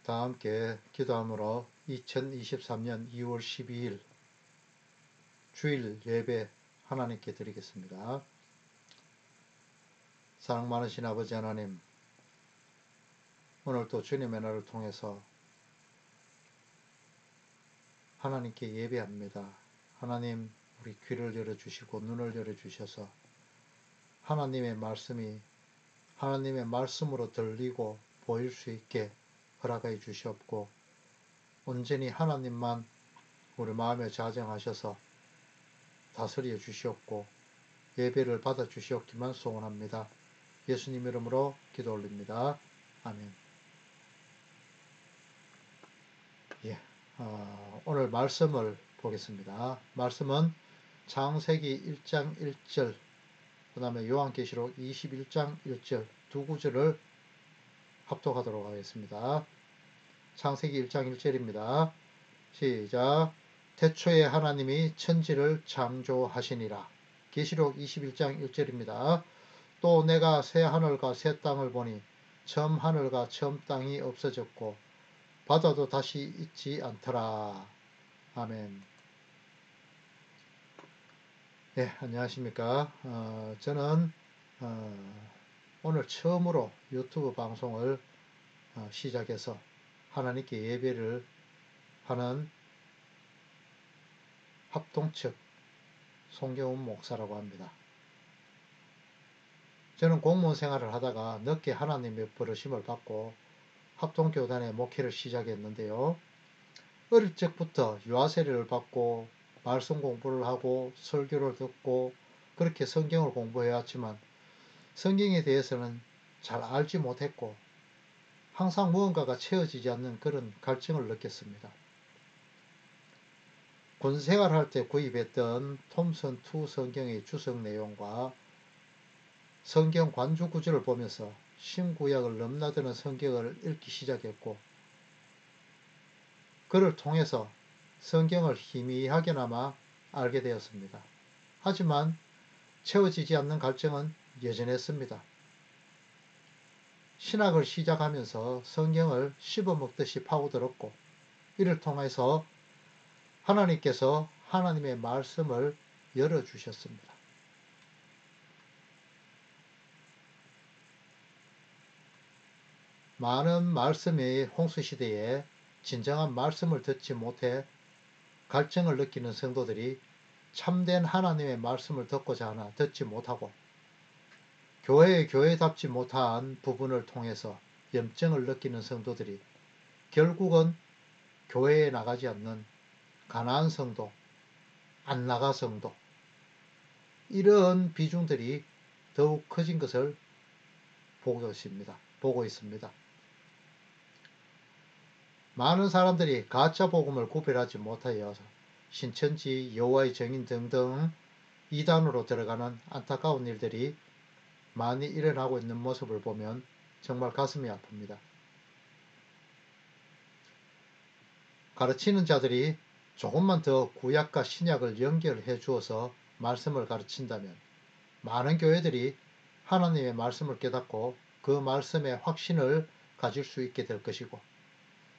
다 함께 기도함으로 2023년 2월 12일 주일 예배 하나님께 드리겠습니다. 사랑 많으신 아버지 하나님, 오늘도 주님의 날을 통해서 하나님께 예배합니다. 하나님, 우리 귀를 열어주시고 눈을 열어주셔서 하나님의 말씀이 하나님의 말씀으로 들리고 보일 수 있게 허락해 주시옵고, 온전히 하나님만 우리 마음에 자정하셔서 다스려 주시옵고 예배를 받아 주시옵기만 소원합니다. 예수님 이름으로 기도 올립니다. 아멘. 오늘 말씀을 보겠습니다. 말씀은 창세기 1장 1절, 그 다음에 요한계시록 21장 1절 두 구절을 합독하도록 하겠습니다. 창세기 1장 1절입니다. 시작. 태초에 하나님이 천지를 창조하시니라. 계시록 21장 1절입니다. 또 내가 새 하늘과 새 땅을 보니 처음 하늘과 처음 땅이 없어졌고 바다도 다시 있지 않더라. 아멘. 네, 안녕하십니까. 저는 오늘 처음으로 유튜브 방송을 시작해서 하나님께 예배를 하는 합동측 송경훈 목사라고 합니다. 저는 공무원 생활을 하다가 늦게 하나님의 부르심을 받고 합동교단의 목회를 시작했는데요. 어릴 적부터 유아세례를 받고 말씀 공부를 하고 설교를 듣고 그렇게 성경을 공부해왔지만 성경에 대해서는 잘 알지 못했고 항상 무언가가 채워지지 않는 그런 갈증을 느꼈습니다. 군생활할 때 구입했던 톰슨 2 성경의 주석 내용과 성경 관주 구절을 보면서 신구약을 넘나드는 성경을 읽기 시작했고, 그를 통해서 성경을 희미하게나마 알게 되었습니다. 하지만 채워지지 않는 갈증은 여전했습니다. 신학을 시작하면서 성경을 씹어먹듯이 파고들었고, 이를 통해서 하나님께서 하나님의 말씀을 열어주셨습니다. 많은 말씀의 홍수시대에 진정한 말씀을 듣지 못해 갈증을 느끼는 성도들이 참된 하나님의 말씀을 듣고자 하나 듣지 못하고 교회답지 못한 부분을 통해서 염증을 느끼는 성도들이 결국은 교회에 나가지 않는 가난한 성도, 안 나가 성도, 이런 비중들이 더욱 커진 것을 보고 있습니다. 많은 사람들이 가짜 복음을 구별하지 못하여 신천지, 여호와의 증인 등등 이단으로 들어가는 안타까운 일들이 많이 일어나고 있는 모습을 보면 정말 가슴이 아픕니다. 가르치는 자들이 조금만 더 구약과 신약을 연결해 주어서 말씀을 가르친다면 많은 교회들이 하나님의 말씀을 깨닫고 그 말씀의 확신을 가질 수 있게 될 것이고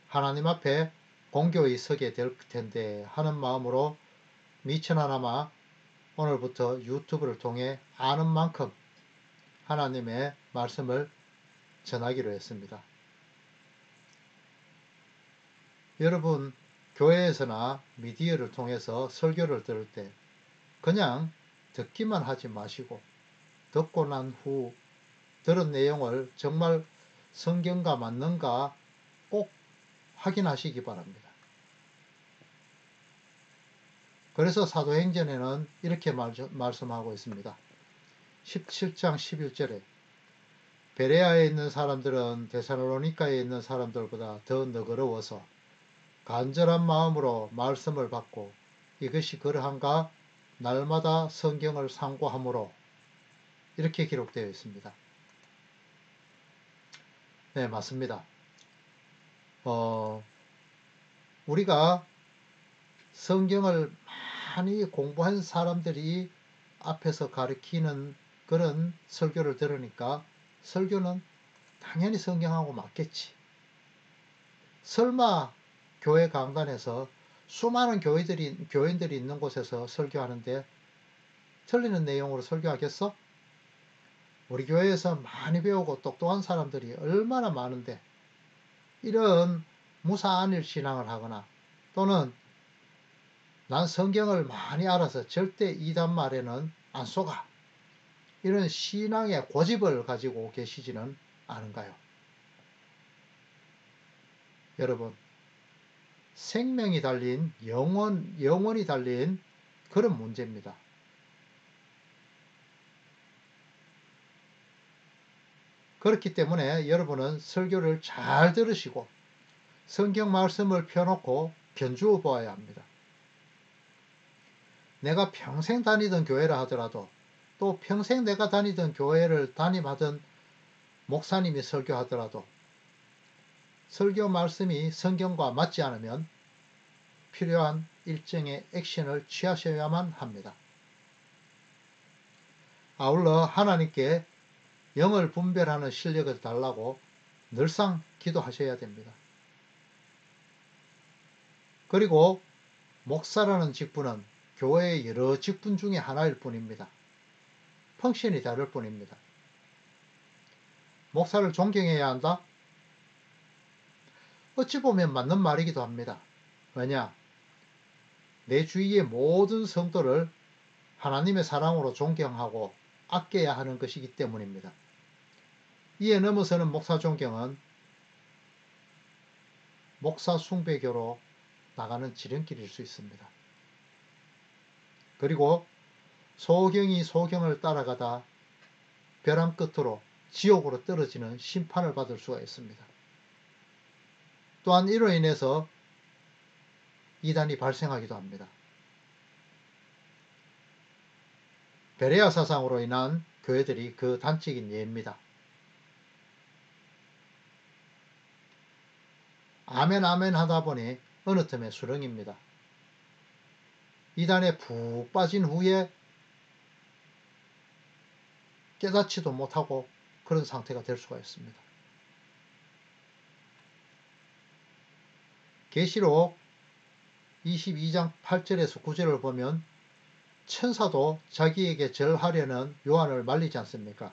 하나님 앞에 공교히 서게 될 텐데 하는 마음으로 미천하나마 오늘부터 유튜브를 통해 아는 만큼 하나님의 말씀을 전하기로 했습니다. 여러분, 교회에서나 미디어를 통해서 설교를 들을 때 그냥 듣기만 하지 마시고 듣고 난 후 들은 내용을 정말 성경과 맞는가 꼭 확인하시기 바랍니다. 그래서 사도행전에는 이렇게 말씀하고 있습니다. 17장 11절에 베레아에 있는 사람들은 데살로니가에 있는 사람들보다 더 너그러워서 간절한 마음으로 말씀을 받고 이것이 그러한가 날마다 성경을 상고함으로 이렇게 기록되어 있습니다. 네, 맞습니다. 우리가 성경을 많이 공부한 사람들이 앞에서 가르치는 그런 설교를 들으니까 설교는 당연히 성경하고 맞겠지. 설마 교회 강단에서 수많은 교인들이 있는 곳에서 설교하는데 틀리는 내용으로 설교하겠어? 우리 교회에서 많이 배우고 똑똑한 사람들이 얼마나 많은데 이런 무사안일 신앙을 하거나 또는 난 성경을 많이 알아서 절대 이단 말에는 안 속아, 이런 신앙의 고집을 가지고 계시지는 않은가요? 여러분, 생명이 달린 영혼이 달린 그런 문제입니다. 그렇기 때문에 여러분은 설교를 잘 들으시고 성경 말씀을 펴놓고 견주어 보아야 합니다. 내가 평생 다니던 교회라 하더라도 또 평생 내가 다니던 교회를 담임하던 목사님이 설교하더라도 설교 말씀이 성경과 맞지 않으면 필요한 일정의 액션을 취하셔야만 합니다. 아울러 하나님께 영을 분별하는 실력을 달라고 늘상 기도하셔야 됩니다. 그리고 목사라는 직분은 교회의 여러 직분 중에 하나일 뿐입니다. 펑션이 다를 뿐입니다. 목사를 존경해야 한다? 어찌 보면 맞는 말이기도 합니다. 왜냐? 내 주위의 모든 성도를 하나님의 사랑으로 존경하고 아껴야 하는 것이기 때문입니다. 이에 넘어서는 목사 존경은 목사 숭배교로 나가는 지름길일 수 있습니다. 그리고 소경이 소경을 따라가다 벼랑 끝으로 지옥으로 떨어지는 심판을 받을 수가 있습니다. 또한 이로 인해서 이단이 발생하기도 합니다. 베레아 사상으로 인한 교회들이 그 단적인 예입니다. 아멘 아멘 하다 보니 어느 틈에 수렁입니다. 이단에 푹 빠진 후에 깨닫지도 못하고 그런 상태가 될 수가 있습니다. 계시록 22장 8절에서 9절을 보면 천사도 자기에게 절하려는 요한을 말리지 않습니까?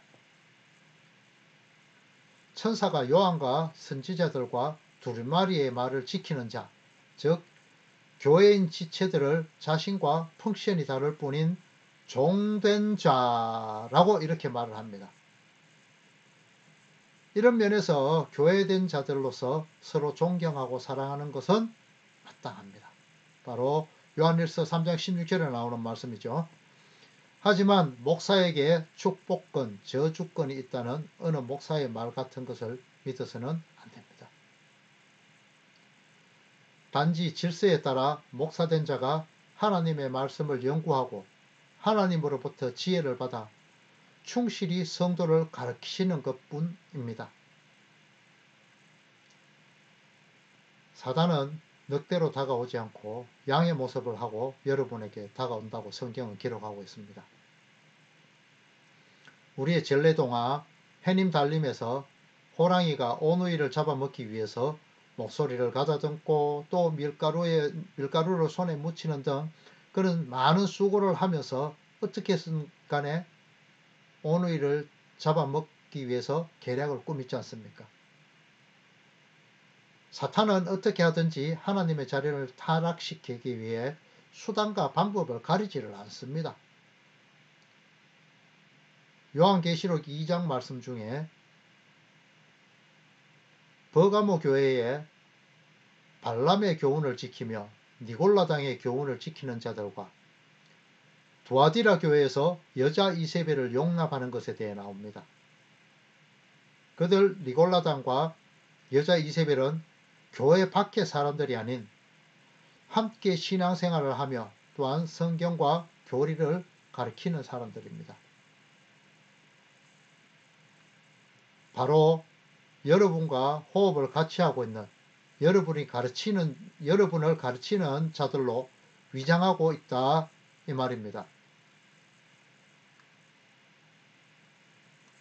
천사가 요한과 선지자들과 두루마리의 말을 지키는 자, 즉 교회인 지체들을 자신과 펑션이 다를 뿐인 종된 자라고 이렇게 말을 합니다. 이런 면에서 교회된 자들로서 서로 존경하고 사랑하는 것은 마땅합니다. 바로 요한일서 3장 16절에 나오는 말씀이죠. 하지만 목사에게 축복권, 저주권이 있다는 어느 목사의 말 같은 것을 믿어서는 안 됩니다. 단지 질서에 따라 목사된 자가 하나님의 말씀을 연구하고 하나님으로부터 지혜를 받아 충실히 성도를 가르치시는 것뿐입니다. 사단은 늑대로 다가오지 않고 양의 모습을 하고 여러분에게 다가온다고 성경은 기록하고 있습니다. 우리의 전래동화 해님 달림에서 호랑이가 오누이를 잡아먹기 위해서 목소리를 가다듬고 또 밀가루를 손에 묻히는 등 그런 많은 수고를 하면서 어떻게든 간에 오누이를 잡아먹기 위해서 계략을 꾸미지 않습니까? 사탄은 어떻게 하든지 하나님의 자리를 타락시키기 위해 수단과 방법을 가리지를 않습니다. 요한계시록 2장 말씀 중에 버가모 교회에 발람의 교훈을 지키며 니골라당의 교훈을 지키는 자들과 두아디라 교회에서 여자 이세벨을 용납하는 것에 대해 나옵니다. 그들 니골라당과 여자 이세벨은 교회 밖의 사람들이 아닌 함께 신앙생활을 하며 또한 성경과 교리를 가르치는 사람들입니다. 바로 여러분과 호흡을 같이 하고 있는 여러분을 가르치는 자들로 위장하고 있다 이 말입니다.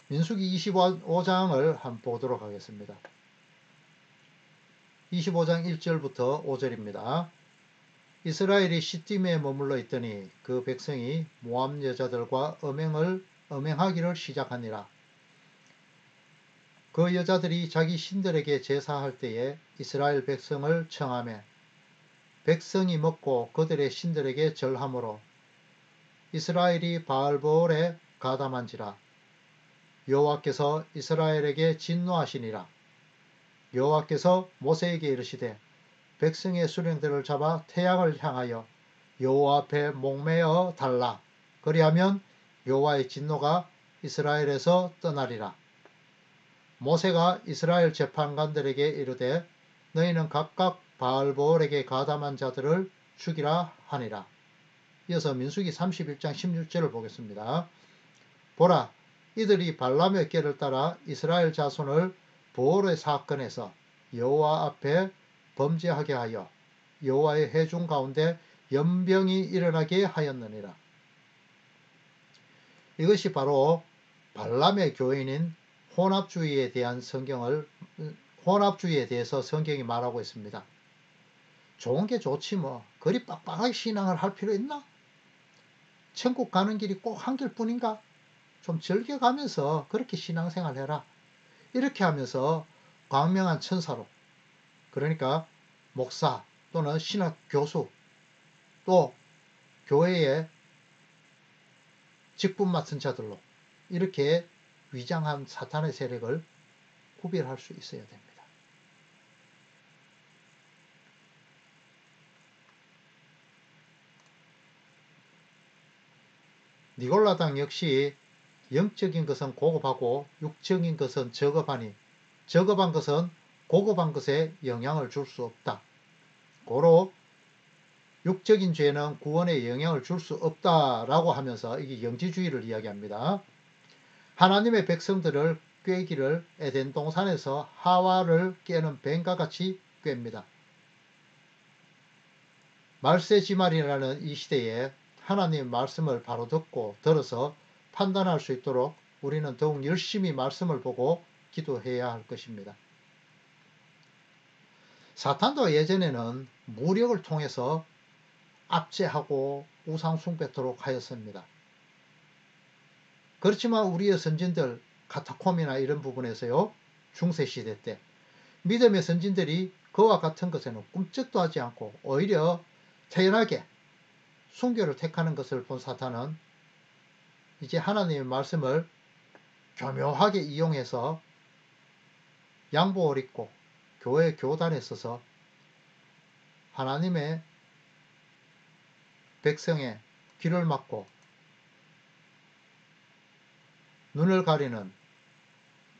민수기 25장을 한번 보도록 하겠습니다. 25장 1절부터 5절입니다. 이스라엘이 시딤에 머물러 있더니 그 백성이 모압 여자들과 음행하기를 시작하니라. 그 여자들이 자기 신들에게 제사할 때에 이스라엘 백성을 청하매 백성이 먹고 그들의 신들에게 절하므로 이스라엘이 바알보올에 가담한지라. 여호와께서 이스라엘에게 진노하시니라. 여호와께서 모세에게 이르시되 백성의 수령들을 잡아 태양을 향하여 여호와 앞에 목매어 달라. 그리하면 여호와의 진노가 이스라엘에서 떠나리라. 모세가 이스라엘 재판관들에게 이르되 너희는 각각 바알보올에게 가담한 자들을 죽이라 하니라. 이어서 민수기 31장 16절을 보겠습니다. 보라, 이들이 발람의 꾀를 따라 이스라엘 자손을 보올의 사건에서 여호와 앞에 범죄하게 하여 여호와의 회중 가운데 연병이 일어나게 하였느니라. 이것이 바로 발람의 교인인 혼합주의에 대해서 성경이 말하고 있습니다. 좋은 게 좋지 뭐 그리 빡빡하게 신앙을 할 필요 있나? 천국 가는 길이 꼭 한 길뿐인가? 좀 즐겨가면서 그렇게 신앙생활 해라. 이렇게 하면서 광명한 천사로, 그러니까 목사 또는 신학 교수 또 교회의 직분 맡은 자들로 이렇게 위장한 사탄의 세력을 구별할 수 있어야 됩니다. 니골라당 역시 영적인 것은 고급하고 육적인 것은 저급하니 저급한 것은 고급한 것에 영향을 줄 수 없다. 고로 육적인 죄는 구원에 영향을 줄 수 없다라고 하면서 이게 영지주의를 이야기합니다. 하나님의 백성들을 꾀기를 에덴 동산에서 하와를 깨는 뱀과 같이 꾀입니다. 말세지말이라는 이 시대에 하나님의 말씀을 바로 듣고 들어서 판단할 수 있도록 우리는 더욱 열심히 말씀을 보고 기도해야 할 것입니다. 사탄도 예전에는 무력을 통해서 압제하고 우상숭배토록 하였습니다. 그렇지만 우리의 선진들 카타콤이나 이런 부분에서요, 중세시대 때 믿음의 선진들이 그와 같은 것에는 꿈쩍도 하지 않고 오히려 태연하게 순교를 택하는 것을 본 사탄은 이제 하나님의 말씀을 교묘하게 이용해서 양복을 입고 교회 교단에 서서 하나님의 백성의 귀를 막고 눈을 가리는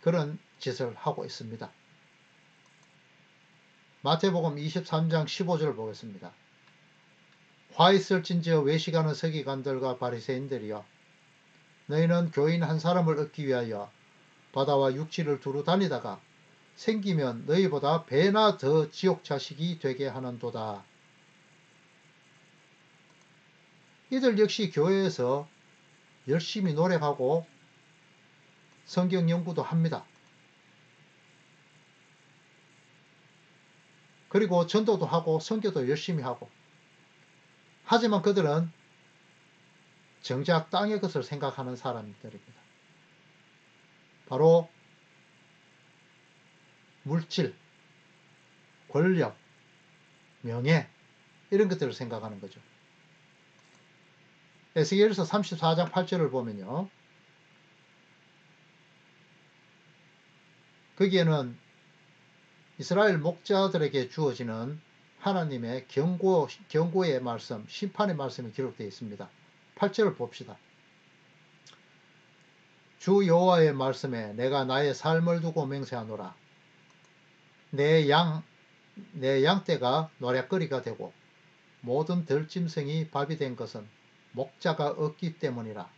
그런 짓을 하고 있습니다. 마태복음 23장 15절을 보겠습니다. 화 있을진저 외식하는 서기관들과 바리새인들이여, 너희는 교인 한 사람을 얻기 위하여 바다와 육지를 두루 다니다가 생기면 너희보다 배나 더 지옥 자식이 되게 하는도다. 이들 역시 교회에서 열심히 노력하고 성경 연구도 합니다. 그리고 전도도 하고 선교도 열심히 하고, 하지만 그들은 정작 땅의 것을 생각하는 사람들입니다. 바로 물질, 권력, 명예 이런 것들을 생각하는 거죠. 에스겔서 34장 8절을 보면요, 거기에는 이스라엘 목자들에게 주어지는 하나님의 경고의 말씀, 심판의 말씀이 기록되어 있습니다. 8절을 봅시다. 주 여호와의 말씀에 내가 나의 삶을 두고 맹세하노라. 내 양떼가 노략거리가 되고 모든 들짐승이 밥이 된 것은 목자가 없기 때문이라.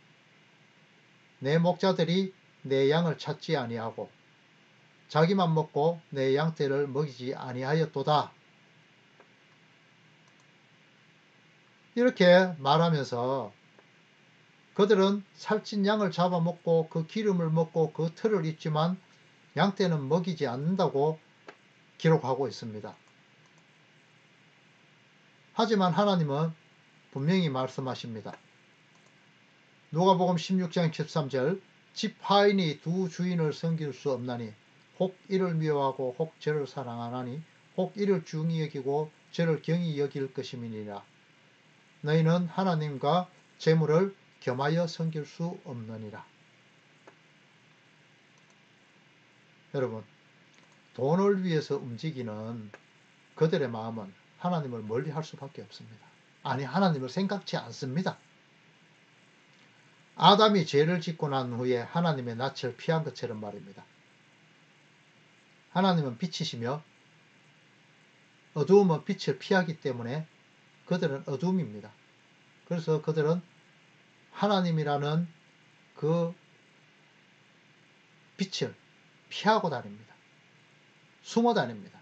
내 목자들이 내 양을 찾지 아니하고 자기만 먹고 내 양떼를 먹이지 아니하였도다. 이렇게 말하면서 그들은 살찐 양을 잡아먹고 그 기름을 먹고 그 털을 입지만 양떼는 먹이지 않는다고 기록하고 있습니다. 하지만 하나님은 분명히 말씀하십니다. 누가복음 16장 13절 집 하인이 두 주인을 섬길 수 없나니 혹 이를 미워하고 혹 저를 사랑하나니 혹 이를 중히 여기고 저를 경히 여길 것임이니라. 너희는 하나님과 재물을 겸하여 섬길 수 없느니라. 여러분, 돈을 위해서 움직이는 그들의 마음은 하나님을 멀리할 수밖에 없습니다. 아니, 하나님을 생각지 않습니다. 아담이 죄를 짓고 난 후에 하나님의 낯을 피한 것처럼 말입니다. 하나님은 빛이시며 어두움은 빛을 피하기 때문에 그들은 어둠입니다. 그래서 그들은 하나님이라는 그 빛을 피하고 다닙니다. 숨어 다닙니다.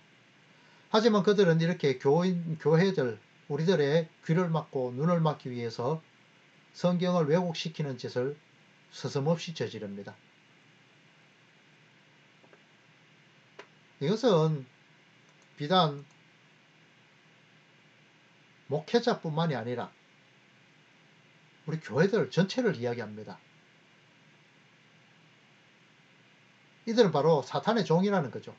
하지만 그들은 이렇게 교회들, 우리들의 귀를 막고 눈을 막기 위해서 성경을 왜곡시키는 짓을 서슴없이 저지릅니다. 이것은 비단 목회자뿐만이 아니라 우리 교회들 전체를 이야기합니다. 이들은 바로 사탄의 종이라는 거죠.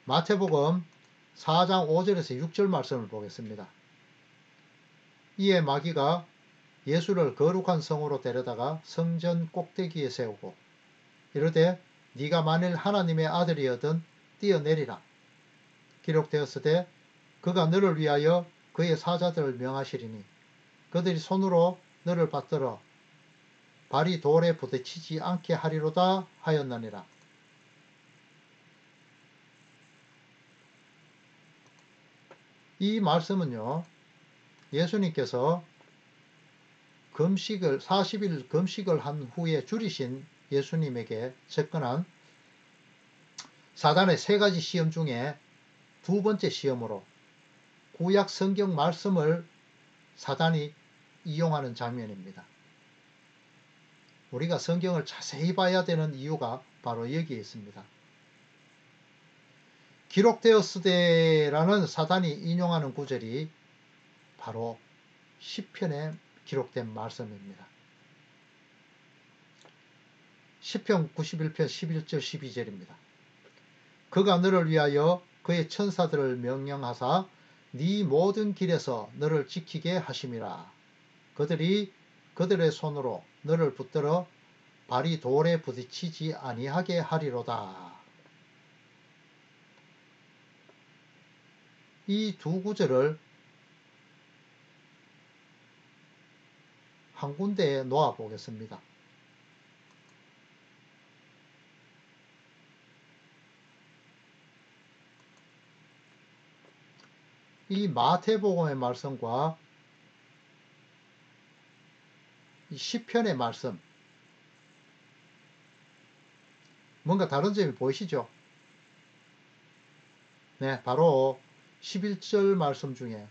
마태복음 4장 5절에서 6절 말씀을 보겠습니다. 이에 마귀가 예수를 거룩한 성으로 데려다가 성전 꼭대기에 세우고 이르되 네가 만일 하나님의 아들이거든 뛰어내리라. 기록되었으되 그가 너를 위하여 그의 사자들을 명하시리니 그들이 손으로 너를 받들어 발이 돌에 부딪히지 않게 하리로다 하였느니라. 이 말씀은요, 예수님께서 40일 금식을 한 후에 줄이신 예수님에게 접근한 사단의 3가지 시험 중에 2번째 시험으로 구약 성경 말씀을 사단이 이용하는 장면입니다. 우리가 성경을 자세히 봐야 되는 이유가 바로 여기에 있습니다. 기록되었으되라는 사단이 인용하는 구절이 바로 시편에 기록된 말씀입니다. 시편 91편 11절 12절입니다. 그가 너를 위하여 그의 천사들을 명령하사 네 모든 길에서 너를 지키게 하심이라. 그들이 그들의 손으로 너를 붙들어 발이 돌에 부딪히지 아니하게 하리로다. 이 2구절을 한 군데에 놓아 보겠습니다. 이 마태복음의 말씀과 이 시편의 말씀, 뭔가 다른 점이 보이시죠? 네, 바로 11절 말씀 중에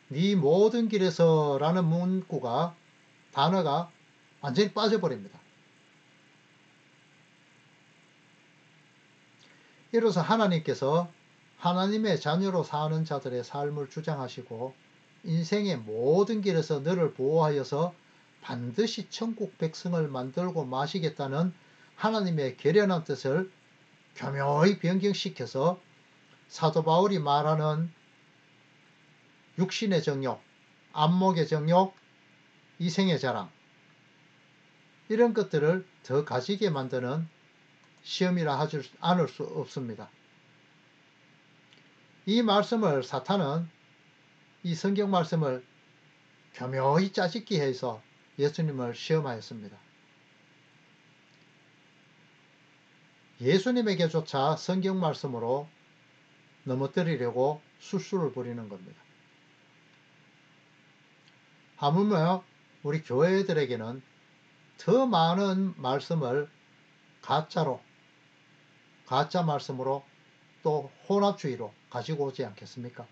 네 모든 길에서 라는 문구가 단어가 완전히 빠져버립니다. 이로써 하나님께서 하나님의 자녀로 사는 자들의 삶을 주장하시고 인생의 모든 길에서 너를 보호하여서 반드시 천국 백성을 만들고 마시겠다는 하나님의 결연한 뜻을 교묘히 변경시켜서 사도 바울이 말하는 육신의 정욕, 안목의 정욕, 이생의 자랑 이런 것들을 더 가지게 만드는 시험이라 하지 않을 수 없습니다. 이 말씀을 사탄은 이 성경 말씀을 교묘히 짜집기 해서 예수님을 시험하였습니다. 예수님에게조차 성경 말씀으로 넘어뜨리려고 술수를 부리는 겁니다. 하물며 우리 교회들에게는 더 많은 말씀을 가짜 말씀으로 또 혼합주의로 가지고 오지 않겠습니까?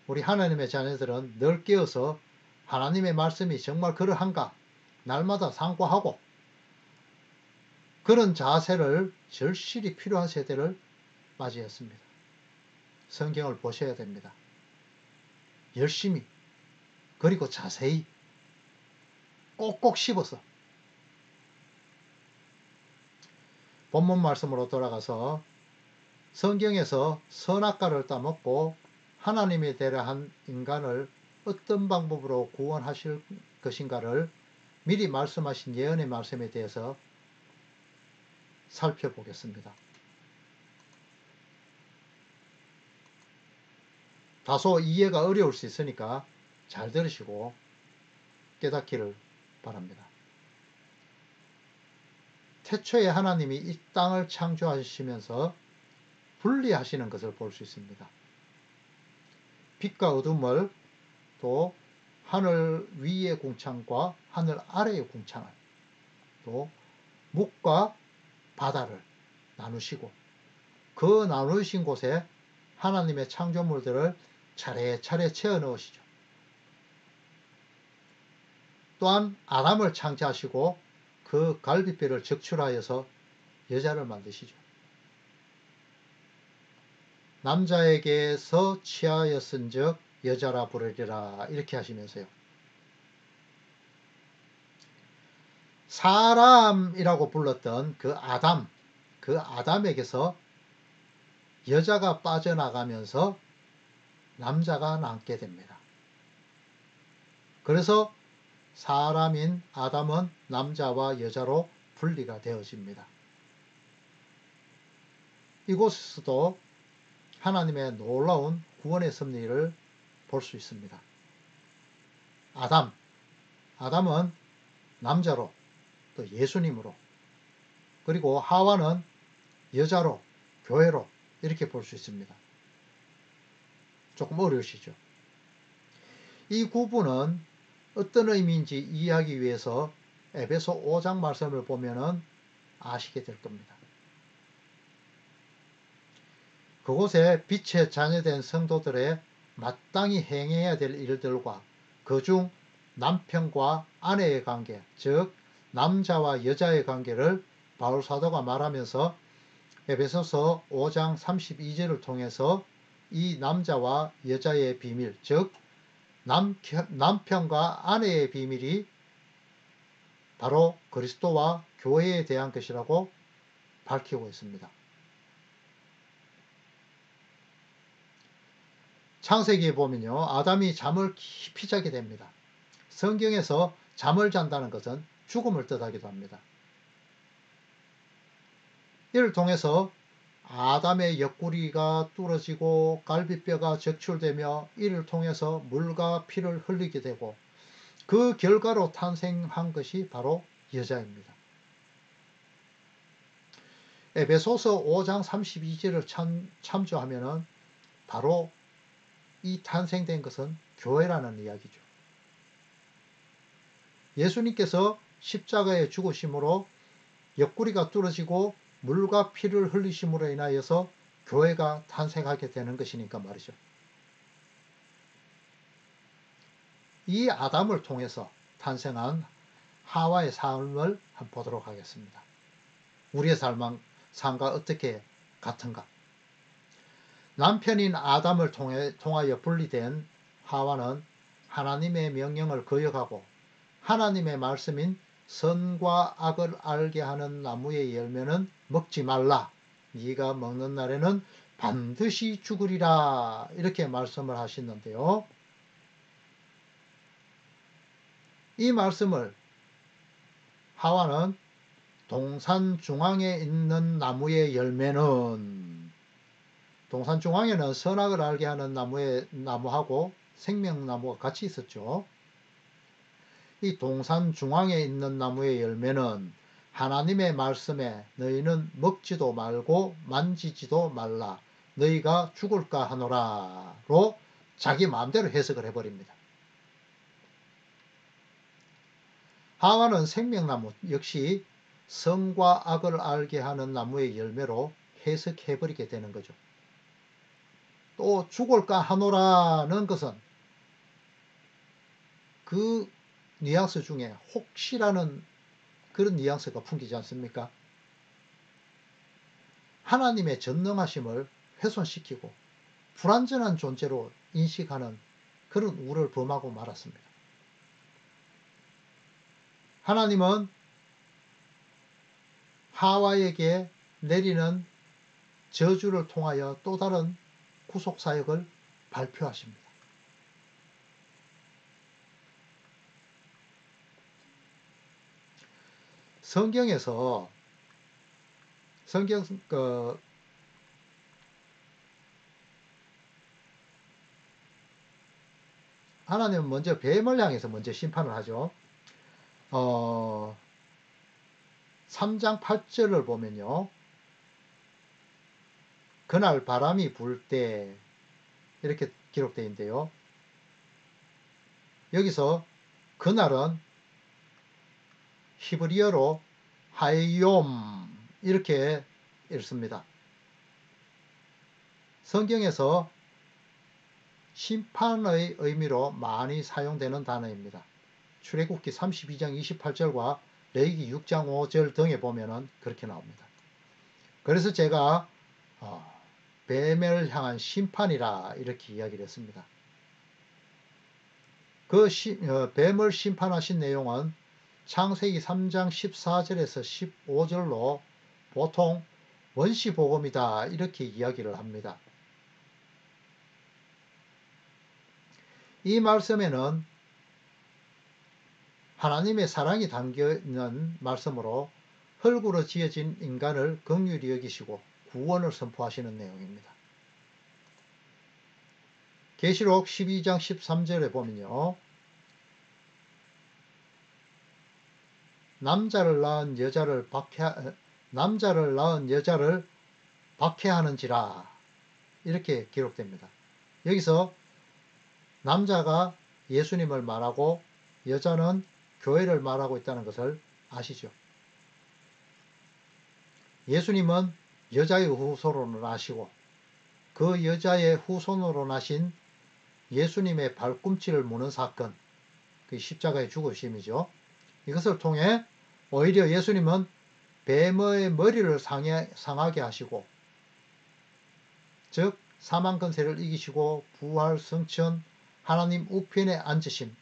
우리 하나님의 자녀들은 늘 깨어서 하나님의 말씀이 정말 그러한가 날마다 상고하고 그런 자세를 절실히 필요한 세대를 맞이했습니다. 성경을 보셔야 됩니다. 열심히, 그리고 자세히, 꼭꼭 씹어서. 본문 말씀으로 돌아가서 성경에서 선악과를 따먹고 하나님이 되려 한 인간을 어떤 방법으로 구원하실 것인가를 미리 말씀하신 예언의 말씀에 대해서 살펴보겠습니다. 다소 이해가 어려울 수 있으니까 잘 들으시고 깨닫기를 바랍니다. 태초에 하나님이 이 땅을 창조하시면서 분리하시는 것을 볼 수 있습니다. 빛과 어둠을, 또 하늘 위의 궁창과 하늘 아래의 궁창을, 또 묵과 바다를 나누시고, 그 나누신 곳에 하나님의 창조물들을 차례차례 채워 넣으시죠. 또한 아담을 창조하시고 그 갈빗뼈를 적출하여서 여자를 만드시죠. 남자에게서 취하였은즉 여자라 부르리라, 이렇게 하시면서요. 사람이라고 불렀던 그 아담에게서 여자가 빠져나가면서 남자가 남게 됩니다. 그래서 사람인 아담은 남자와 여자로 분리가 되어집니다. 이곳에서도 하나님의 놀라운 구원의 섭리를 볼 수 있습니다. 아담은 남자로, 또 예수님으로, 그리고 하와는 여자로, 교회로, 이렇게 볼 수 있습니다. 조금 어려우시죠? 이 구분은 어떤 의미인지 이해하기 위해서 에베소 5장 말씀을 보면은 아시게 될 겁니다. 그곳에 빛의 자녀된 성도들의 마땅히 행해야 될 일들과 그중 남편과 아내의 관계, 즉 남자와 여자의 관계를 바울 사도가 말하면서 에베소서 5장 32절을 통해서 이 남자와 여자의 비밀, 즉 남편과 아내의 비밀이 바로 그리스도와 교회에 대한 것이라고 밝히고 있습니다. 창세기에 보면요, 아담이 잠을 깊이 자게 됩니다. 성경에서 잠을 잔다는 것은 죽음을 뜻하기도 합니다. 이를 통해서 아담의 옆구리가 뚫어지고 갈빗뼈가 적출되며 이를 통해서 물과 피를 흘리게 되고, 그 결과로 탄생한 것이 바로 여자입니다. 에베소서 5장 32절을 참조하면 바로 이 탄생된 것은 교회라는 이야기죠. 예수님께서 십자가에 죽으심으로 옆구리가 뚫어지고 물과 피를 흘리심으로 인하여서 교회가 탄생하게 되는 것이니까 말이죠. 이 아담을 통해서 탄생한 하와의 삶을 한번 보도록 하겠습니다. 우리의 삶과 어떻게 같은가? 남편인 아담을 통하여 분리된 하와는 하나님의 명령을 거역하고 하나님의 말씀인 선과 악을 알게 하는 나무의 열매는 먹지 말라, 네가 먹는 날에는 반드시 죽으리라, 이렇게 말씀을 하시는데요. 이 말씀을 하와는 동산 중앙에 있는 나무의 열매는, 동산 중앙에는 선악을 알게 하는 나무하고 생명나무가 같이 있었죠. 이 동산 중앙에 있는 나무의 열매는 하나님의 말씀에 너희는 먹지도 말고 만지지도 말라, 너희가 죽을까 하노라로 자기 마음대로 해석을 해버립니다. 하와는 생명나무 역시 선과 악을 알게 하는 나무의 열매로 해석해버리게 되는 거죠. 또 죽을까 하노라는 것은 그 뉘앙스 중에 혹시라는 그런 뉘앙스가 풍기지 않습니까? 하나님의 전능하심을 훼손시키고 불완전한 존재로 인식하는 그런 우를 범하고 말았습니다. 하나님은 하와에게 내리는 저주를 통하여 또 다른 구속사역을 발표하십니다. 성경에서 하나님은 먼저 뱀을 향해서 먼저 심판을 하죠. 3장 8절을 보면요. 그날 바람이 불 때 이렇게 기록되어 있는데요. 여기서 그날은 히브리어로 하이욤 이렇게 읽습니다. 성경에서 심판의 의미로 많이 사용되는 단어입니다. 출애굽기 32장 28절과 레위기 6장 5절 등에 보면은 그렇게 나옵니다. 그래서 제가 뱀을 향한 심판이라 이렇게 이야기를 했습니다. 그 뱀을 심판하신 내용은 창세기 3장 14절에서 15절로 보통 원시복음이다 이렇게 이야기를 합니다. 이 말씀에는 하나님의 사랑이 담겨있는 말씀으로 흙으로 지어진 인간을 긍휼히 여기시고 구원을 선포하시는 내용입니다. 계시록 12장 13절에 보면요. 남자를 낳은 여자를 박해하는지라 이렇게 기록됩니다. 여기서 남자가 예수님을 말하고 여자는 교회를 말하고 있다는 것을 아시죠? 예수님은 여자의 후손으로 나시고 그 여자의 후손으로 나신 예수님의 발꿈치를 무는 사건, 그 십자가의 죽으심이죠. 이것을 통해 오히려 예수님은 뱀의 머리를 상하게 하시고, 즉 사망 권세를 이기시고 부활 승천, 하나님 우편에 앉으심,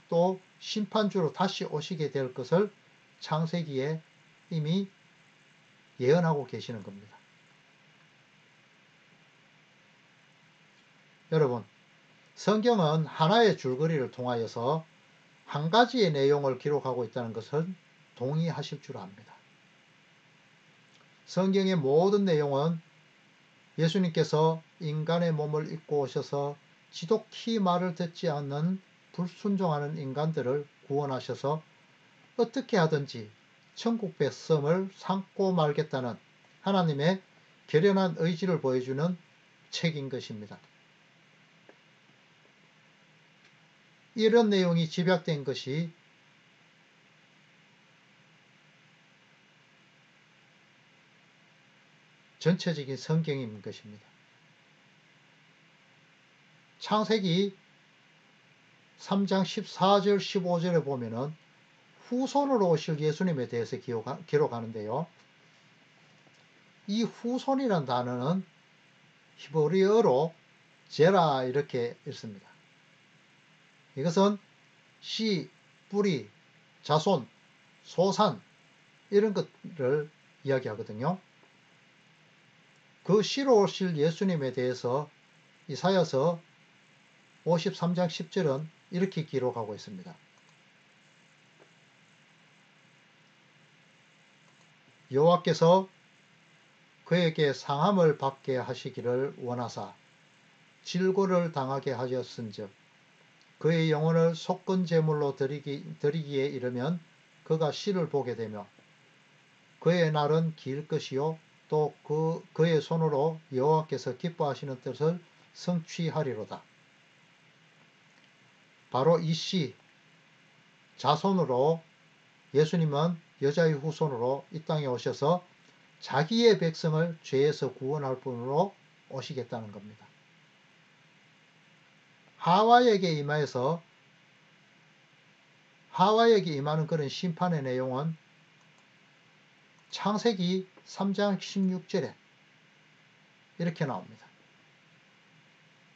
또 심판주로 다시 오시게 될 것을 창세기에 이미 예언하고 계시는 겁니다. 여러분, 성경은 하나의 줄거리를 통하여서 한 가지의 내용을 기록하고 있다는 것은 동의하실 줄 압니다. 성경의 모든 내용은 예수님께서 인간의 몸을 입고 오셔서 지독히 말을 듣지 않는 불순종하는 인간들을 구원하셔서 어떻게 하든지 천국 백성을 삼고 말겠다는 하나님의 결연한 의지를 보여주는 책인 것입니다. 이런 내용이 집약된 것이 전체적인 성경인 것입니다. 창세기 3장 14절 15절에 보면은 후손으로 오실 예수님에 대해서 기록하는데요. 이 후손이란 단어는 히브리어로 제라 이렇게 읽습니다. 이것은 씨, 뿌리, 자손, 소산 이런 것을 이야기하거든요. 그 씨로 오실 예수님에 대해서 이사야서 53장 10절은 이렇게 기록하고 있습니다. 여호와께서 그에게 상함을 받게 하시기를 원하사 질고를 당하게 하셨은즉 그의 영혼을 속건 제물로 드리기에 이르면 그가 씨를 보게 되며 그의 날은 길 것이요 또 그의 손으로 여호와께서 기뻐하시는 뜻을 성취하리로다. 바로 이 씨 자손으로 예수님은 여자의 후손으로 이 땅에 오셔서 자기의 백성을 죄에서 구원할 분으로 오시겠다는 겁니다. 하와에게 임하는 그런 심판의 내용은 창세기 3장 16절에 이렇게 나옵니다.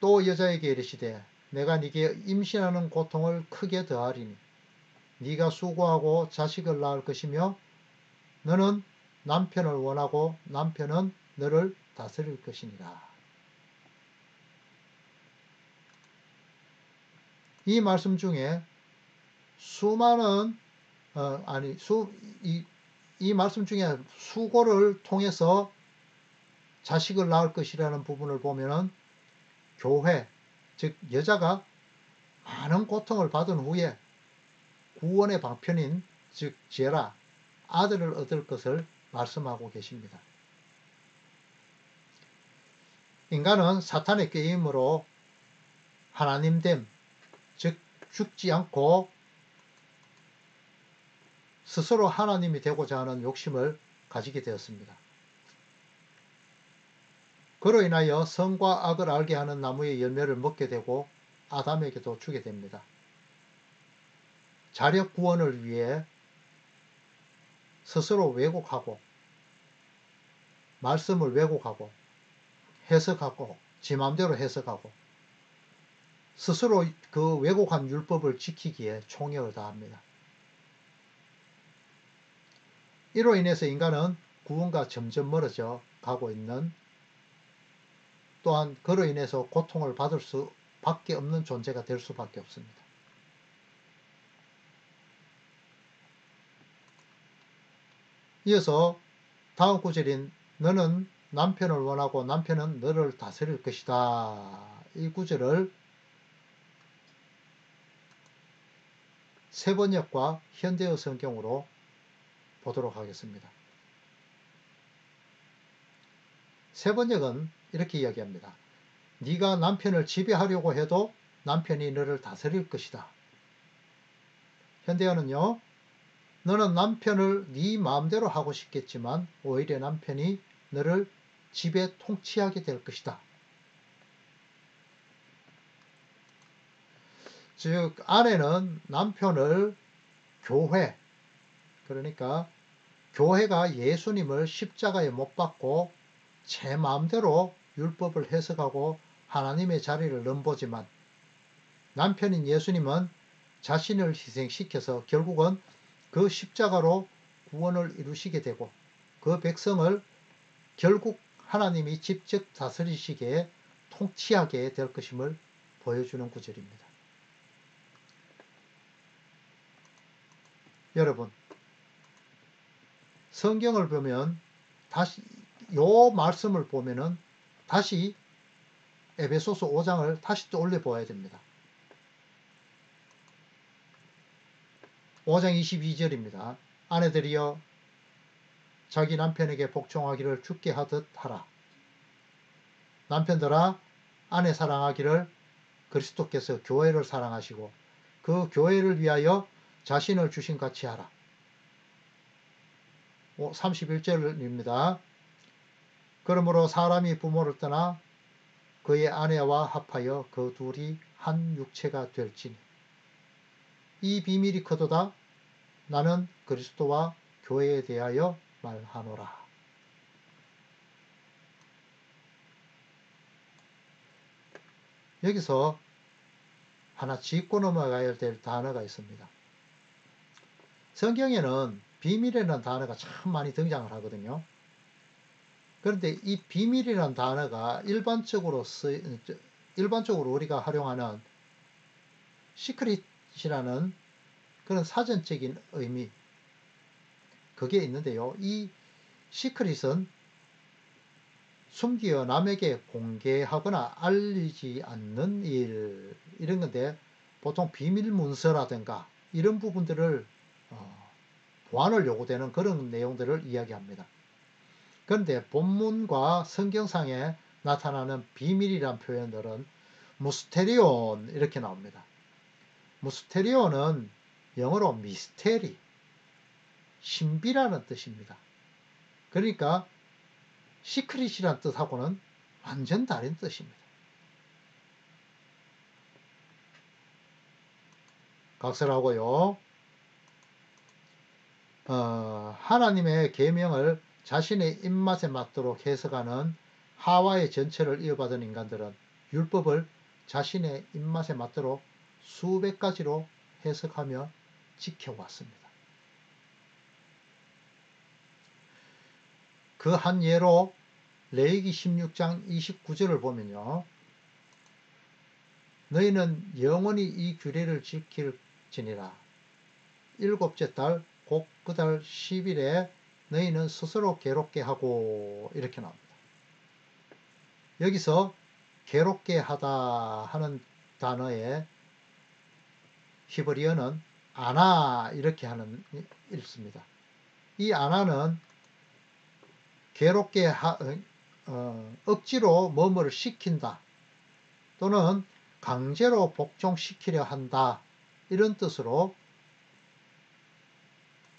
또 여자에게 이르시되 내가 네게 임신하는 고통을 크게 더하리니 네가 수고하고 자식을 낳을 것이며 너는 남편을 원하고 남편은 너를 다스릴 것이니라. 이 말씀 중에 수많은 이 말씀 중에 수고를 통해서 자식을 낳을 것이라는 부분을 보면은 교회, 즉 여자가 많은 고통을 받은 후에 구원의 방편인 즉 제라, 아들을 얻을 것을 말씀하고 계십니다. 인간은 사탄의 꾀임으로 하나님됨, 즉 죽지 않고 스스로 하나님이 되고자 하는 욕심을 가지게 되었습니다. 그로 인하여 선과 악을 알게 하는 나무의 열매를 먹게 되고 아담에게도 주게 됩니다. 자력 구원을 위해 스스로 왜곡하고 말씀을 왜곡하고 해석하고 지 마음대로 해석하고 스스로 그 왜곡한 율법을 지키기에 총력을 다합니다. 이로 인해서 인간은 구원과 점점 멀어져 가고 있는, 또한 그로 인해서 고통을 받을 수밖에 없는 존재가 될 수밖에 없습니다. 이어서 다음 구절인 너는 남편을 원하고 남편은 너를 다스릴 것이다. 이 구절을 세번역과 현대어 성경으로 보도록 하겠습니다. 세번역은 이렇게 이야기합니다. 네가 남편을 지배하려고 해도 남편이 너를 다스릴 것이다. 현대어는요. 너는 남편을 네 마음대로 하고 싶겠지만 오히려 남편이 너를 지배 통치하게 될 것이다. 즉 아내는 남편을 교회, 그러니까 교회가 예수님을 십자가에 못 박고 제 마음대로 율법을 해석하고 하나님의 자리를 넘보지만 남편인 예수님은 자신을 희생시켜서 결국은 그 십자가로 구원을 이루시게 되고 그 백성을 결국 하나님이 직접 다스리시기에 통치하게 될 것임을 보여주는 구절입니다. 여러분, 성경을 보면 다시 요 말씀을 보면은 다시 에베소서 5장을 다시 떠올려 보아야 됩니다. 5장 22절입니다. 아내들이여 자기 남편에게 복종하기를 주께 하듯 하라. 남편들아 아내 사랑하기를 그리스도께서 교회를 사랑하시고 그 교회를 위하여 자신을 주신 같이 하라. 31절입니다. 그러므로 사람이 부모를 떠나 그의 아내와 합하여 그 둘이 한 육체가 될지니 이 비밀이 크도다. 나는 그리스도와 교회에 대하여 말하노라. 여기서 하나 짚고 넘어가야 될 단어가 있습니다. 성경에는 비밀이라는 단어가 참 많이 등장을 하거든요. 그런데 이 비밀이라는 단어가 일반적으로 우리가 활용하는 시크릿이라는 그런 사전적인 의미, 그게 있는데요. 이 시크릿은 숨기어 남에게 공개하거나 알리지 않는 일, 이런 건데 보통 비밀 문서라든가 이런 부분들을 보안을 요구되는 그런 내용들을 이야기합니다. 그런데 본문과 성경상에 나타나는 비밀이란 표현들은 무스테리온 이렇게 나옵니다. 무스테리온은 영어로 미스테리, 신비라는 뜻입니다. 그러니까 시크릿이란 뜻하고는 완전 다른 뜻입니다. 각설하고요. 하나님의 계명을 자신의 입맛에 맞도록 해석하는 하와의 전체를 이어받은 인간들은 율법을 자신의 입맛에 맞도록 수백 가지로 해석하며 지켜왔습니다. 그 한 예로 레위기 16장 29절을 보면요. 너희는 영원히 이 규례를 지킬지니라. 일곱째 달 곧 그 달 10일에 너희는 스스로 괴롭게 하고 이렇게 나옵니다. 여기서 괴롭게 하다 하는 단어의 히브리어는 아나 이렇게 하는 읽습니다. 이 아나는 괴롭게 억지로 뭐뭐를 시킨다 또는 강제로 복종시키려 한다 이런 뜻으로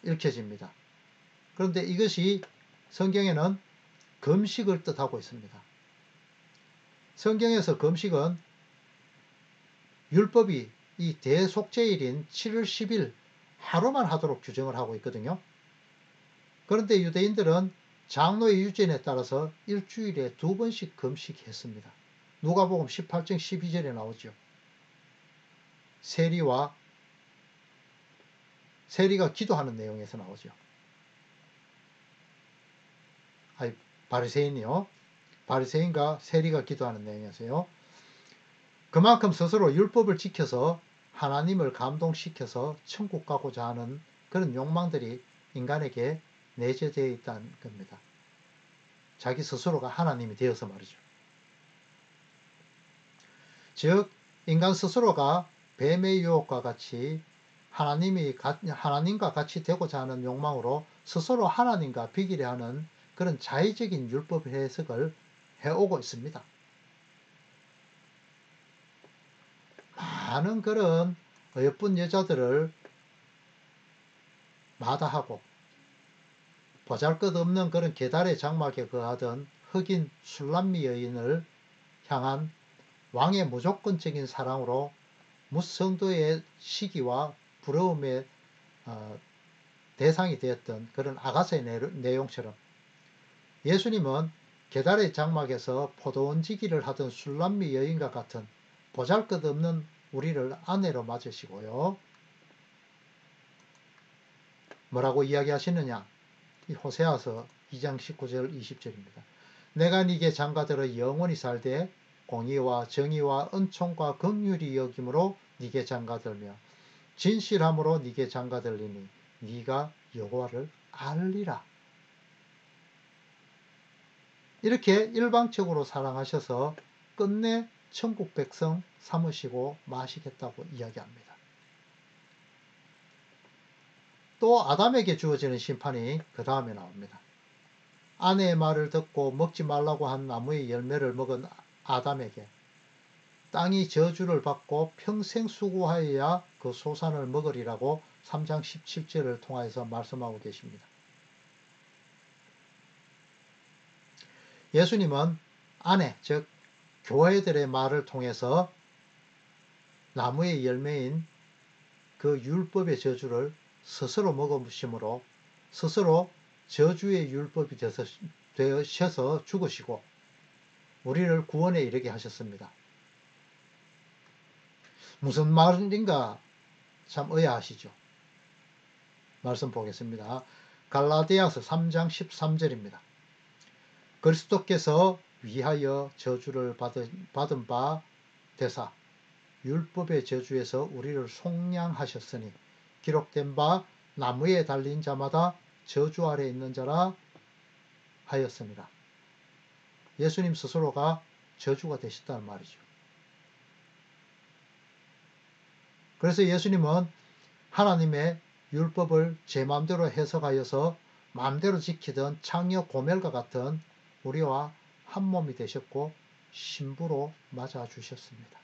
읽혀집니다. 그런데 이것이 성경에는 금식을 뜻하고 있습니다. 성경에서 금식은 율법이 이 대속죄일인 7월 10일 하루만 하도록 규정을 하고 있거든요. 그런데 유대인들은 장로의 유전에 따라서 일주일에 2번씩 금식했습니다. 누가복음 18장 12절에 나오죠. 세리가 기도하는 내용에서 나오죠. 바리새인이요. 바리새인과 세리가 기도하는 내용이었어요. 그만큼 스스로 율법을 지켜서 하나님을 감동시켜서 천국 가고자 하는 그런 욕망들이 인간에게 내재되어 있다는 겁니다. 자기 스스로가 하나님이 되어서 말이죠. 즉 인간 스스로가 뱀의 유혹과 같이 하나님과 같이 되고자 하는 욕망으로 스스로 하나님과 비기려 하는 그런 자의적인 율법 해석을 해오고 있습니다. 많은 그런 예쁜 여자들을 마다하고 보잘것없는 그런 계달의 장막에 거하던 흑인 술람미 여인을 향한 왕의 무조건적인 사랑으로 무성도의 시기와 부러움의 대상이 되었던 그런 아가서의 내용처럼 예수님은 계달의 장막에서 포도원지기를 하던 술람미 여인과 같은 보잘것없는 우리를 아내로 맞으시고요. 뭐라고 이야기하시느냐? 이 호세아서 2장 19절 20절입니다. 내가 네게 장가들어 영원히 살되 공의와 정의와 은총과 긍휼이 여김으로 네게 장가들며 진실함으로 네게 장가들리니 네가 여호와를 알리라. 이렇게 일방적으로 사랑하셔서 끝내 천국 백성 삼으시고 마시겠다고 이야기합니다. 또 아담에게 주어지는 심판이 그 다음에 나옵니다. 아내의 말을 듣고 먹지 말라고 한 나무의 열매를 먹은 아담에게 땅이 저주를 받고 평생 수고하여야 그 소산을 먹으리라고 3장 17절을 통하여서 말씀하고 계십니다. 예수님은 아내, 즉 교회들의 말을 통해서 나무의 열매인 그 율법의 저주를 스스로 먹으심으로 스스로 저주의 율법이 되셔서 죽으시고 우리를 구원에 이르게 하셨습니다. 무슨 말인가 참 의아하시죠? 말씀 보겠습니다. 갈라디아서 3장 13절입니다. 그리스도께서 위하여 저주를 받은 바 되사 율법의 저주에서 우리를 속량하셨으니 기록된 바 나무에 달린 자마다 저주 아래 있는 자라 하였습니다. 예수님 스스로가 저주가 되셨다는 말이죠. 그래서 예수님은 하나님의 율법을 제 마음대로 해석하여서 마음대로 지키던 창녀 고멜과 같은 우리와 한 몸이 되셨고 신부로 맞아주셨습니다.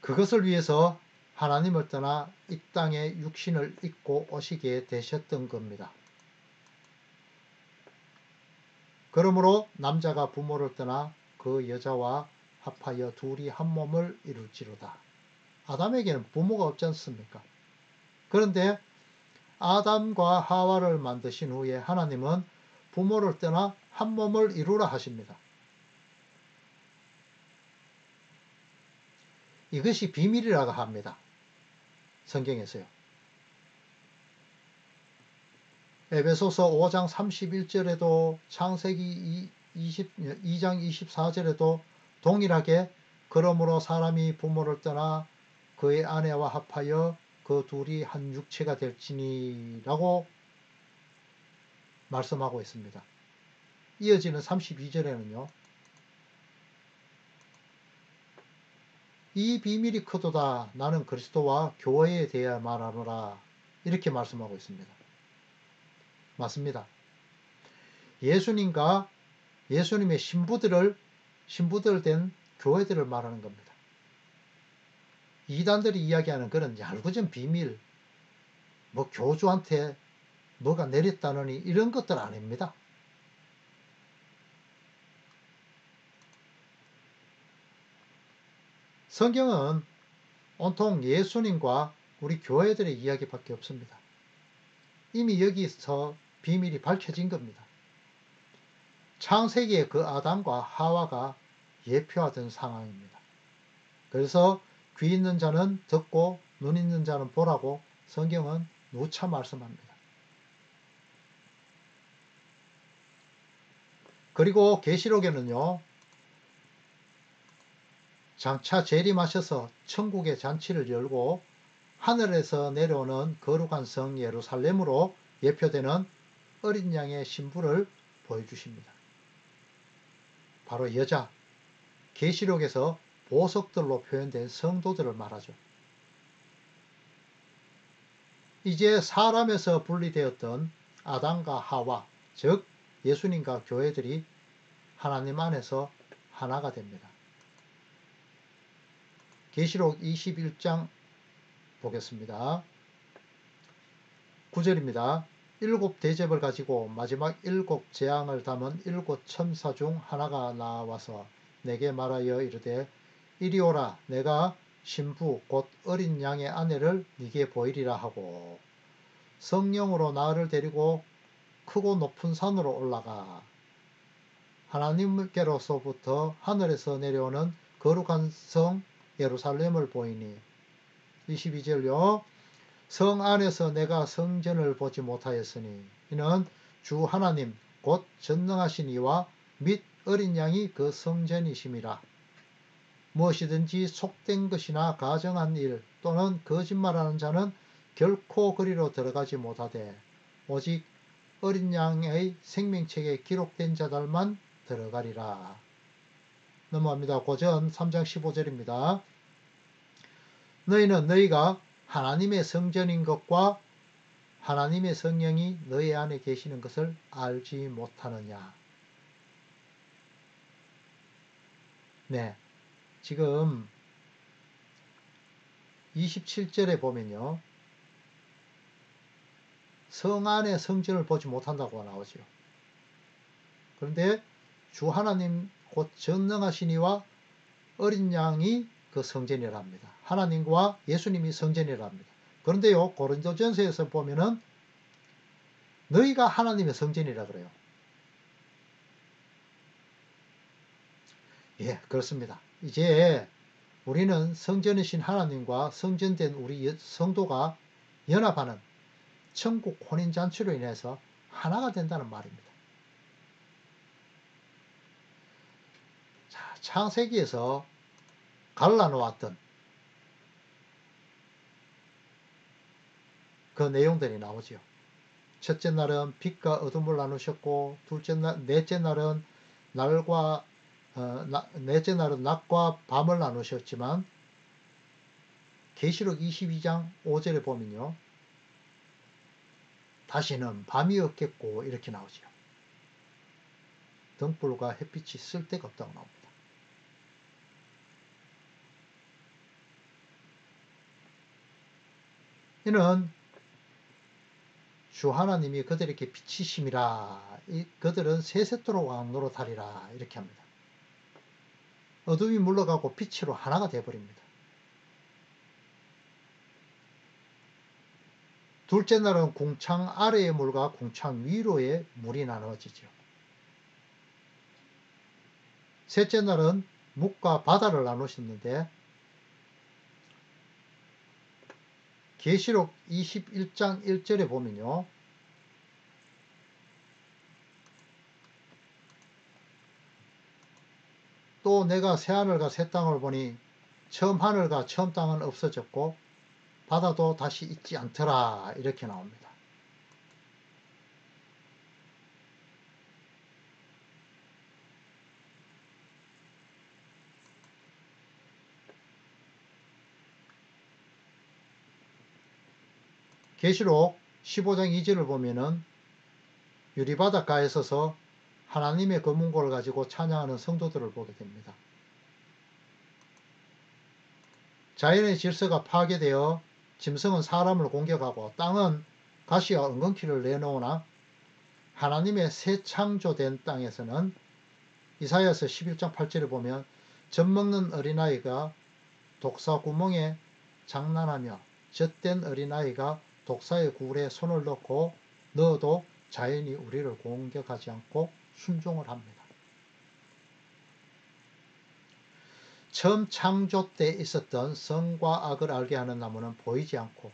그것을 위해서 하나님을 떠나 이 땅에 육신을 입고 오시게 되셨던 겁니다. 그러므로 남자가 부모를 떠나 그 여자와 합하여 둘이 한 몸을 이룰지로다. 아담에게는 부모가 없지 않습니까? 그런데 아담과 하와를 만드신 후에 하나님은 부모를 떠나 한 몸을 이루라 하십니다. 이것이 비밀이라고 합니다. 성경에서요. 에베소서 5장 31절에도 창세기 2장 24절에도 동일하게 그러므로 사람이 부모를 떠나 그의 아내와 합하여 그 둘이 한 육체가 될지니 라고 말씀하고 있습니다. 이어지는 32절에는요. 이 비밀이 크도다 나는 그리스도와 교회에 대하여 말하노라 이렇게 말씀하고 있습니다. 맞습니다. 예수님과 예수님의 신부들 된 교회들을 말하는 겁니다. 이단들이 이야기하는 그런 얄궂은 비밀, 교주한테 뭐가 내렸다느니 이런 것들 아닙니다. 성경은 온통 예수님과 우리 교회들의 이야기밖에 없습니다. 이미 여기서 비밀이 밝혀진 겁니다. 창세기의 그 아담과 하와가 예표하던 상황입니다. 그래서 귀 있는 자는 듣고 눈 있는 자는 보라고 성경은 누차 말씀합니다. 그리고 계시록에는요. 장차 재림하셔서 천국의 잔치를 열고 하늘에서 내려오는 거룩한 성 예루살렘으로 예표되는 어린 양의 신부를 보여주십니다. 바로 여자, 계시록에서 보석들로 표현된 성도들을 말하죠. 이제 사람에서 분리되었던 아담과 하와, 즉 예수님과 교회들이 하나님 안에서 하나가 됩니다. 계시록 21장 보겠습니다. 9절입니다. 7 대접을 가지고 마지막 7 재앙을 담은 7 천사 중 하나가 나와서 내게 말하여 이르되 이리 오라 내가 신부 곧 어린 양의 아내를 네게 보이리라 하고 성령으로 나를 데리고 크고 높은 산으로 올라가 하나님께로서부터 하늘에서 내려오는 거룩한 성 예루살렘을 보이니 22절요. 성 안에서 내가 성전을 보지 못하였으니 이는 주 하나님 곧 전능하신 이와 및 어린 양이 그 성전이심이라. 무엇이든지 속된 것이나 가정한 일 또는 거짓말하는 자는 결코 그리로 들어가지 못하되 오직 어린 양의 생명책에 기록된 자들만 들어가리라. 넘어갑니다. 고전 3장 15절입니다. 너희는 너희가 하나님의 성전인 것과 하나님의 성령이 너희 안에 계시는 것을 알지 못하느냐. 네, 지금 27절에 보면요. 성 안에 성전을 보지 못한다고 나오죠. 그런데 주 하나님 곧 전능하신 이와 어린 양이 그 성전이라 합니다. 하나님과 예수님이 성전이라 합니다. 그런데요, 고린도전서에서 보면은 너희가 하나님의 성전이라 그래요. 예, 그렇습니다. 이제 우리는 성전이신 하나님과 성전된 우리 성도가 연합하는 천국 혼인잔치로 인해서 하나가 된다는 말입니다. 자, 창세기에서 갈라놓았던 그 내용들이 나오죠. 첫째 날은 빛과 어둠을 나누셨고 넷째 날은 낮과 밤을 나누셨지만 계시록 22장 5절에 보면요. 다시는 밤이 없겠고 이렇게 나오죠. 등불과 햇빛이 쓸 데가 없다고 나옵니다. 이는 주 하나님이 그들에게 빛이심이라 그들은 세세토록 왕노릇하리라 이렇게 합니다. 어둠이 물러가고 빛으로 하나가 되어버립니다. 둘째 날은 궁창 아래의 물과 궁창 위로의 물이 나누어지죠. 셋째 날은 묵과 바다를 나누셨는데 계시록 21장 1절에 보면요. 또 내가 새하늘과 새 땅을 보니 처음 하늘과 처음 땅은 없어졌고 바다도 다시 있지 않더라 이렇게 나옵니다. 계시록 15장 2절을 보면은 유리바닷가에 서서 하나님의 검은고를 가지고 찬양하는 성도들을 보게 됩니다. 자연의 질서가 파괴되어 짐승은 사람을 공격하고 땅은 가시와 엉겅퀴를 내놓으나 하나님의 새 창조된 땅에서는 이사야서 11장 8절에 보면 젖먹는 어린아이가 독사 구멍에 장난하며 젖된 어린아이가 독사의 굴에 손을 넣어도 자연이 우리를 공격하지 않고 순종을 합니다. 처음 창조 때 있었던 선과 악을 알게 하는 나무는 보이지 않고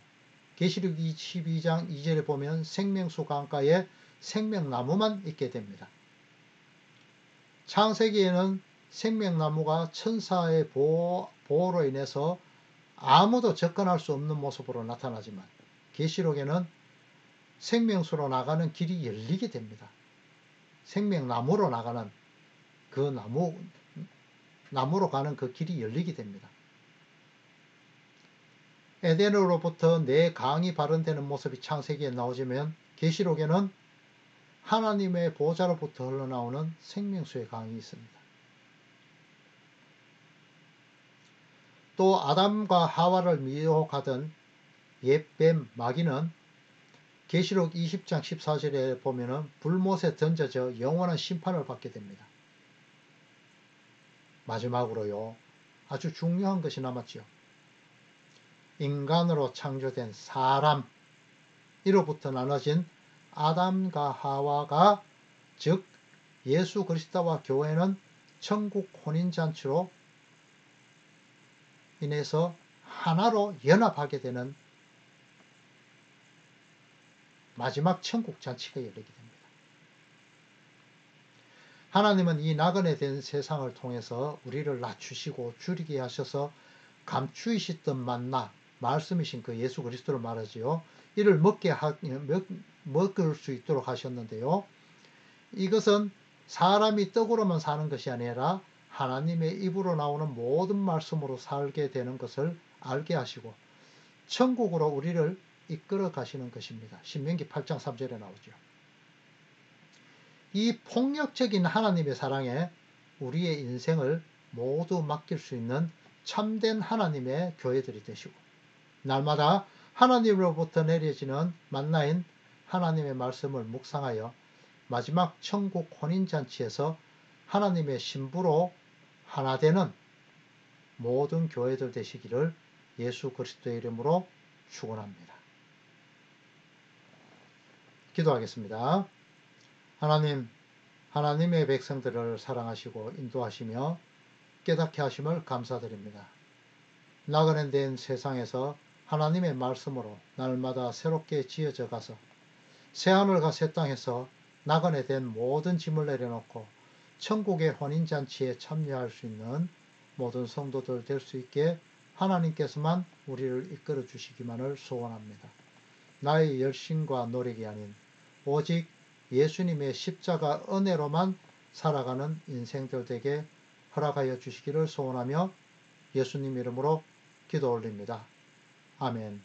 계시록 12장 2절에 보면 생명수 강가에 생명나무만 있게 됩니다. 창세기에는 생명나무가 천사의 보호로 인해서 아무도 접근할 수 없는 모습으로 나타나지만 계시록에는 생명수로 나가는 길이 열리게 됩니다. 생명나무로 나가는 그 나무로 가는 그 길이 열리게 됩니다. 에덴으로부터 네 강이 발현되는 모습이 창세기에 나오지만 계시록에는 하나님의 보좌로부터 흘러나오는 생명수의 강이 있습니다. 또 아담과 하와를 미혹하던 옛뱀 마귀는 계시록 20장 14절에 보면은 불못에 던져져 영원한 심판을 받게 됩니다. 마지막으로요, 아주 중요한 것이 남았죠. 인간으로 창조된 사람, 이로부터 나눠진 아담과 하와가 즉 예수 그리스도와 교회는 천국 혼인잔치로 인해서 하나로 연합하게 되는 마지막 천국 잔치가 열리게 됩니다. 하나님은 이 나그네 된 세상을 통해서 우리를 낮추시고 줄이게 하셔서 감추이시던 만나 말씀이신 그 예수 그리스도를 말하지요. 이를 먹을 수 있도록 하셨는데요. 이것은 사람이 떡으로만 사는 것이 아니라 하나님의 입으로 나오는 모든 말씀으로 살게 되는 것을 알게 하시고 천국으로 우리를 이끌어 가시는 것입니다. 신명기 8장 3절에 나오죠. 이 폭력적인 하나님의 사랑에 우리의 인생을 모두 맡길 수 있는 참된 하나님의 교회들이 되시고 날마다 하나님으로부터 내려지는 만나인 하나님의 말씀을 묵상하여 마지막 천국 혼인잔치에서 하나님의 신부로 하나 되는 모든 교회들 되시기를 예수 그리스도의 이름으로 축원합니다. 기도하겠습니다. 하나님, 하나님의 백성들을 사랑하시고 인도하시며 깨닫게 하심을 감사드립니다. 나그네 된 세상에서 하나님의 말씀으로 날마다 새롭게 지어져 가서 새하늘과 새 땅에서 나그네 된 모든 짐을 내려놓고 천국의 혼인잔치에 참여할 수 있는 모든 성도들 될 수 있게 하나님께서만 우리를 이끌어 주시기만을 소원합니다. 나의 열심과 노력이 아닌 오직 예수님의 십자가 은혜로만 살아가는 인생들 되게 허락하여 주시기를 소원하며 예수님 이름으로 기도 올립니다. 아멘.